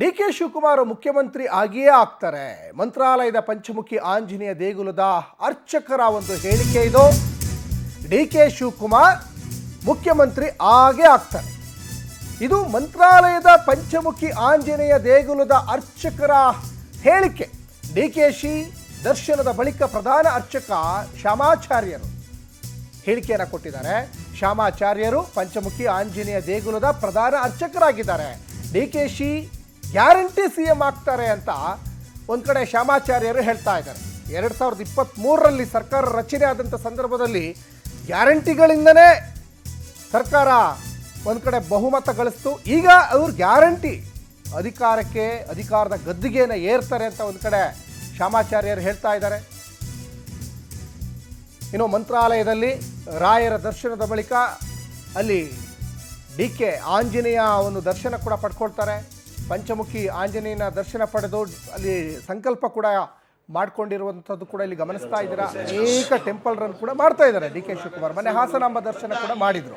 ಡಿ.ಕೆ. ಶಿವಕುಮಾರ್ ಮುಖ್ಯಮಂತ್ರಿ ಆಗಿಯೇ ಆಗ್ತಾರೆ. ಮಂತ್ರಾಲಯದ ಪಂಚಮುಖಿ ಆಂಜನೇಯ ದೇಗುಲದ ಅರ್ಚಕರ ಒಂದು ಹೇಳಿಕೆ ಇದು. ಡಿ.ಕೆ. ಶಿವಕುಮಾರ್ ಮುಖ್ಯಮಂತ್ರಿ ಆಗೇ ಆಗ್ತಾರೆ. ಇದು ಮಂತ್ರಾಲಯದ ಪಂಚಮುಖಿ ಆಂಜನೇಯ ದೇಗುಲದ ಅರ್ಚಕರ ಹೇಳಿಕೆ. ಡಿ.ಕೆ.ಶಿ ದರ್ಶನದ ಬಳಿಕ ಪ್ರಧಾನ ಅರ್ಚಕ ಶ್ಯಾಮಾಚಾರ್ಯರು ಹೇಳಿಕೆಯನ್ನು ಕೊಟ್ಟಿದ್ದಾರೆ. ಶ್ಯಾಮಾಚಾರ್ಯರು ಪಂಚಮುಖಿ ಆಂಜನೇಯ ದೇಗುಲದ ಪ್ರಧಾನ ಅರ್ಚಕರಾಗಿದ್ದಾರೆ. ಡಿ.ಕೆ.ಶಿ ಗ್ಯಾರಂಟಿ ಸಿಎಂ ಆಗ್ತಾರೆ ಅಂತ ಒಂದು ಕಡೆ ಶ್ಯಾಮಾಚಾರ್ಯರು ಹೇಳ್ತಾ ಇದ್ದಾರೆ. 2023ರಲ್ಲಿ ಸರ್ಕಾರ ರಚನೆ ಆದಂಥ ಸಂದರ್ಭದಲ್ಲಿ ಗ್ಯಾರಂಟಿಗಳಿಂದನೇ ಸರ್ಕಾರ ಒಂದು ಕಡೆ ಬಹುಮತ ಗಳಿಸ್ತು. ಈಗ ಅವ್ರು ಗ್ಯಾರಂಟಿ ಅಧಿಕಾರದ ಗದ್ದಿಗೆಯನ್ನು ಏರ್ತಾರೆ ಅಂತ ಒಂದು ಕಡೆ ಶ್ಯಾಮಾಚಾರ್ಯರು ಹೇಳ್ತಾ ಇದ್ದಾರೆ. ಇನ್ನು ಮಂತ್ರಾಲಯದಲ್ಲಿ ರಾಯರ ದರ್ಶನದ ಬಳಿಕ ಅಲ್ಲಿ ಡಿ.ಕೆ. ಆಂಜನೇಯ ಒಂದು ದರ್ಶನ ಕೂಡ ಪಡ್ಕೊಳ್ತಾರೆ. ಪಂಚಮುಖಿ ಆಂಜನೇಯನ ದರ್ಶನ ಪಡೆದು ಅಲ್ಲಿ ಸಂಕಲ್ಪ ಕೂಡ ಮಾಡ್ಕೊಂಡಿರುವಂಥದ್ದು ಕೂಡ ಇಲ್ಲಿ ಗಮನಿಸ್ತಾ ಇದ್ದೀರಾ. ಅನೇಕ ಟೆಂಪಲ್ ರನ್ ಕೂಡ ಮಾಡ್ತಾ ಇದ್ದಾರೆ ಡಿ.ಕೆ. ಶಿವಕುಮಾರ್. ಮೊನ್ನೆ ಹಾಸನಾಂಬ ದರ್ಶನ ಕೂಡ ಮಾಡಿದ್ರು.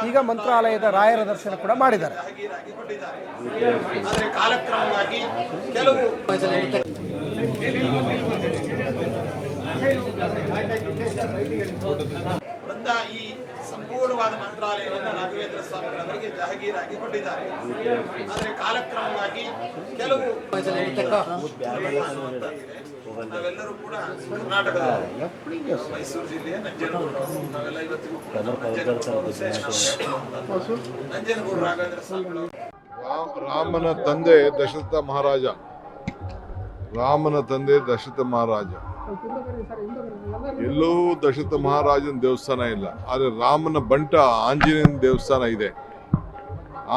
ಈಗ ಮಂತ್ರಾಲಯದ ರಾಯರ ದರ್ಶನ ಕೂಡ ಮಾಡಿದ್ದಾರೆ. ಈ ಸಂಪೂರ್ಣವಾದ ಮಂತ್ರಾಲಯವನ್ನು ರಾಘವೇಂದ್ರ ಸ್ವಾಮಿಗಳವರಿಗೆ ಜಹಗೀರಾಗಿ ಕೊಟ್ಟಿದ್ದಾರೆ. ಆದರೆ ಕಾಲಕ್ರಮವಾಗಿ ಕೆಲವು ನಾವೆಲ್ಲರೂ ಕೂಡ ಕರ್ನಾಟಕದ ಮೈಸೂರು ಜಿಲ್ಲೆಯ ನಂಜನಗೂಡು ನಾವೆಲ್ಲ ಇವತ್ತಿಗೂ ನಂಜನಗೂಡು ರಾಘವೇಂದ್ರ ಸ್ವಾಮಿಗಳು ರಾಮನ ತಂದೆ ದಶರಥ ಮಹಾರಾಜ ಎಲ್ಲೂ ದಶರಥ ಮಹಾರಾಜನ ದೇವಸ್ಥಾನ ಇಲ್ಲ. ಆದರೆ ರಾಮನ ಬಂಟ ಆಂಜನೇಯನ ದೇವಸ್ಥಾನ ಇದೆ.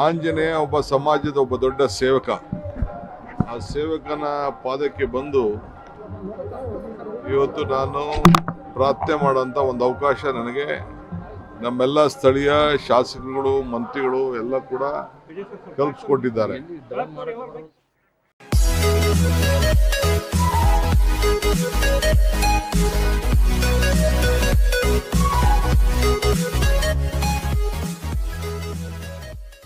ಆಂಜನೇಯ ಒಬ್ಬ ಸಮಾಜದ ಒಬ್ಬ ದೊಡ್ಡ ಸೇವಕ. ಆ ಸೇವಕನ ಪಾದಕ್ಕೆ ಬಂದು ಇವತ್ತು ನಾನು ಪ್ರಾರ್ಥನೆ ಮಾಡೋಂಥ ಒಂದು ಅವಕಾಶ ನನಗೆ ನಮ್ಮೆಲ್ಲ ಸ್ಥಳೀಯ ಶಾಸಕರುಗಳು, ಮಂತ್ರಿಗಳು ಎಲ್ಲ ಕೂಡ ಕಲ್ಪಿಸ್ಕೊಟ್ಟಿದ್ದಾರೆ.